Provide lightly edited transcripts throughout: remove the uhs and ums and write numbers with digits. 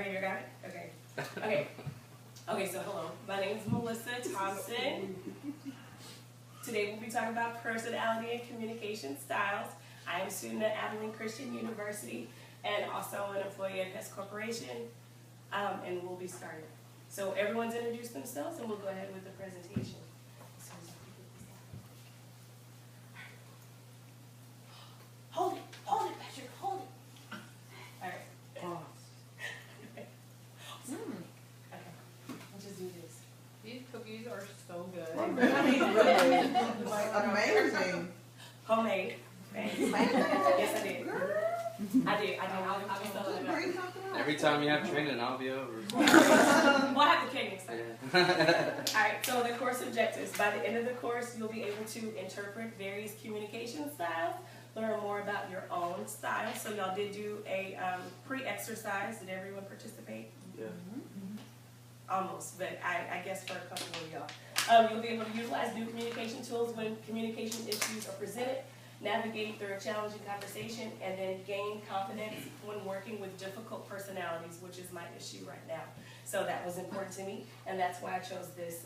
Okay, you got it? Okay. Okay. Okay, so hello. My name is Melissa Thompson. Today we'll be talking about personality and communication styles. I am a student at Abilene Christian University and also an employee at Hess Corporation. And we'll be starting. So everyone's introduced themselves and we'll go ahead with the presentation. Hold it, Patrick, hold it. All right. Okay, we'll just do this. These cookies are so good. Amazing. Homemade. Thanks. Yes, I did. I did. I'll be selling them out. Every time you have training, I'll be over. Well, I have the cake next time. Yeah. Alright, so the course objectives. By the end of the course, you'll be able to interpret various communication styles, learn more about your own style. So y'all did do a pre-exercise. Did everyone participate? Yeah. Almost, but I guess for a couple of y'all. You'll be able to utilize new communication tools when communication issues are presented, navigate through a challenging conversation, and then gain confidence when working with difficult personalities, which is my issue right now. So that was important to me, and that's why I chose this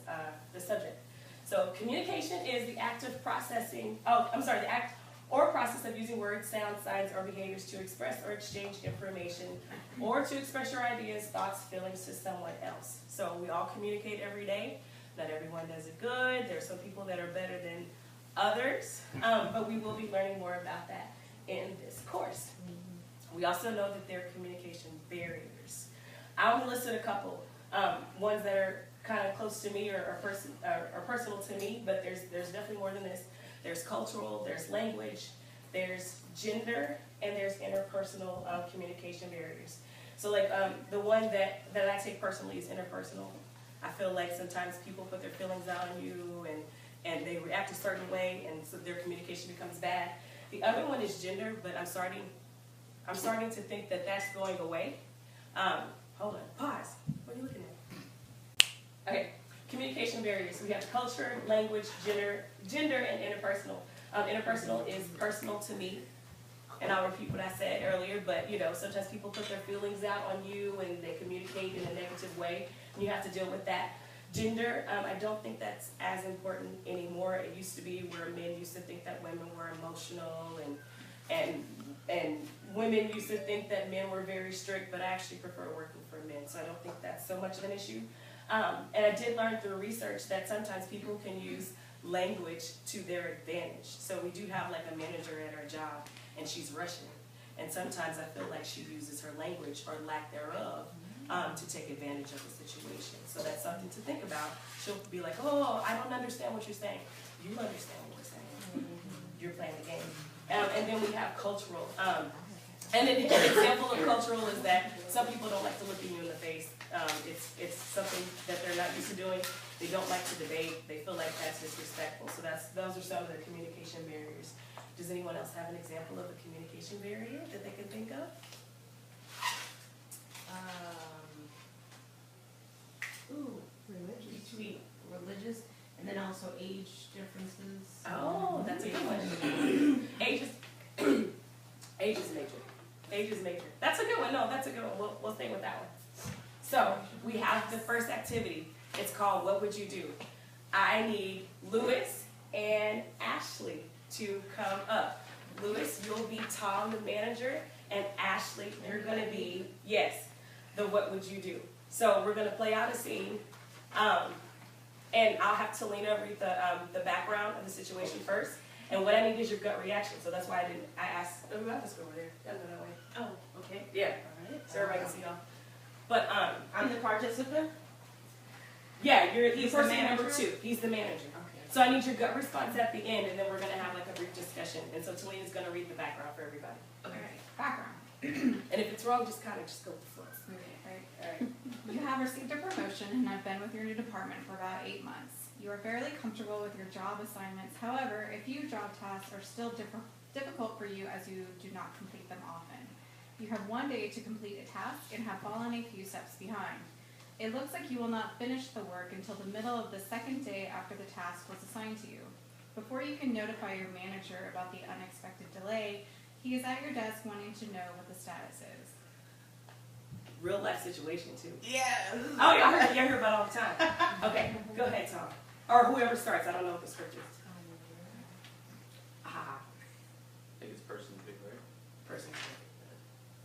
subject. So communication is the act of processing, the act or process of using words, sounds, signs, or behaviors to express or exchange information, or to express your ideas, thoughts, feelings to someone else. So we all communicate every day. Not everyone does it good. There are some people that are better than others, but we will be learning more about that in this course. We also know that there are communication barriers. I'll listed a couple, ones that are kind of close to me or personal to me, but there's definitely more than this. There's cultural, there's language, there's gender, and there's interpersonal communication barriers. So like the one that I take personally is interpersonal. I feel like sometimes people put their feelings out on you and they react a certain way, and so their communication becomes bad. The other one is gender, but I'm starting to think that that's going away. Hold on, pause. What are you looking at? Okay, communication barriers. We have culture, language, gender, and interpersonal. Interpersonal is personal to me, and I'll repeat what I said earlier, but you know, sometimes people put their feelings out on you and they communicate in a negative way, and you have to deal with that. Gender, I don't think that's as important anymore. It used to be where men used to think that women were emotional and women used to think that men were very strict, but I actually prefer working for men, so I don't think that's so much of an issue. And I did learn through research that sometimes people can use language to their advantage. So we do have like a manager at our job, and she's Russian, and sometimes I feel like she uses her language or lack thereof to take advantage of the situation. So that's something to think about. She'll be like, oh, I don't understand what you're saying. You understand what we're saying. You're playing the game. And then we have cultural. And an example of cultural is that some people don't like to look at you in the face. It's something that they're not used to doing. They don't like to debate. They feel like that's disrespectful. So those are some of the communication barriers. Does anyone else have an example of a communication barrier that they can think of? Religious, and then also age differences. Oh, that's a good one. Age is major. Age is major. That's a good one. No, that's a good one. We'll stay with that one. So we have the first activity. It's called What Would You Do? I need Lewis and Ashley to come up. Lewis, you'll be Tom, the manager, and Ashley, you're going to be, the What Would You Do? So we're going to play out a scene, and I'll have Talina read the background of the situation first. And what I need is your gut reaction. So that's why I asked, I'll just go over there. That way. Oh, okay. Yeah. All right. So everybody can see y'all. But I'm the participant? yeah, he's the person manager. number 2. He's the manager. Okay. So I need your gut response at the end, and then we're gonna have like a brief discussion. And so Talina's gonna read the background for everybody. Okay. Background. And if it's wrong, just kind of just go with the flow. Okay. All right. You have received a promotion and have been with your new department for about 8 months. You are fairly comfortable with your job assignments. However, a few job tasks are still difficult for you as you do not complete them often. You have 1 day to complete a task and have fallen a few steps behind. It looks like you will not finish the work until the middle of the second day after the task was assigned to you. Before you can notify your manager about the unexpected delay, he is at your desk wanting to know what the status is. real life situation too. Yeah. Oh, y'all hear about it all the time. Okay, go ahead, Tom. Or whoever starts. I don't know what the script is. Ah, I think it's person big, right? person.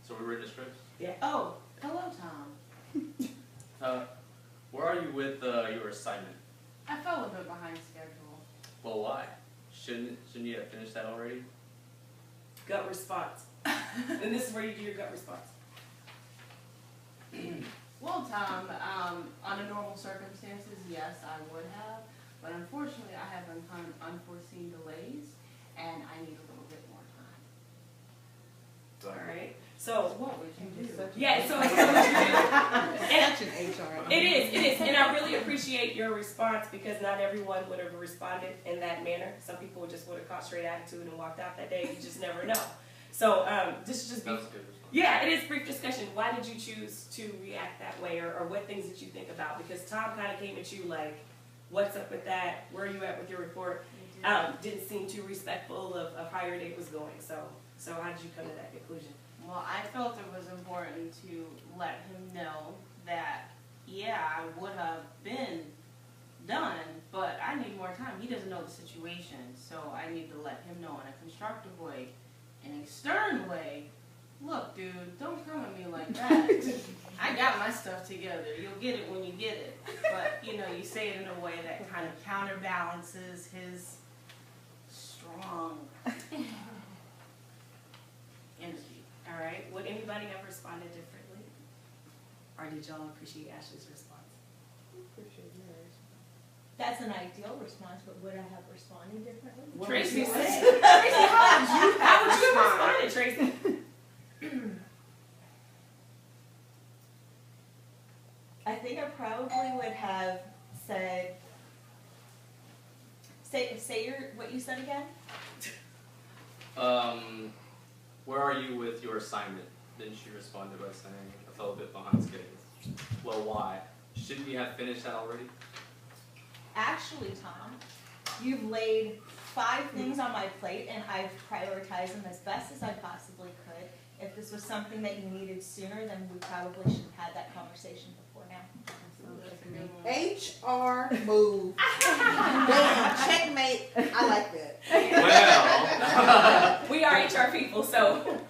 So we're written a script. Oh, hello, Tom. Where are you with your assignment? I fell a bit behind schedule. Well, why? Shouldn't you have finished that already? Gut response. And this is where you do your gut response. Well, Tom, under normal circumstances, yes, I would have, but unfortunately, I have unforeseen delays, and I need a little bit more time. All right. So, What would you do? yeah, so and Such an HR. it is, and I really appreciate your response because not everyone would have responded in that manner. Some people just would have caught straight attitude and walked out that day. You just never know. So, this should just be. That was a good response. Yeah, it is brief discussion. Why did you choose to react that way, or what things did you think about? Because Tom kind of came at you like, "What's up with that? Where are you at with your report?" Didn't seem too respectful of how your day was going. So how did you come to that conclusion? Well, I felt it was important to let him know that, yeah, I would have been done, but I need more time. He doesn't know the situation, so I need to let him know in a constructive way, in a stern way. Look, dude, don't come at me like that. I got my stuff together. You'll get it when you get it. But, you say it in a way that kind of counterbalances his strong energy. All right. Would anybody have responded differently, or did y'all appreciate Ashley's response? That's an ideal response, but would I have responded differently? Tracy, would you Tracy, say? how would you have responded, Tracy? I think I probably would have said, what you said again? Where are you with your assignment? Then she responded by saying, I fell a bit behind schedule. Well, why? Shouldn't you have finished that already? Actually, Tom, you've laid 5 things on my plate and I've prioritized them as best as I possibly could. If this was something that you needed sooner, then we probably should have had that conversation before now. HR move. Damn, checkmate. I like that. Well. We are HR people, so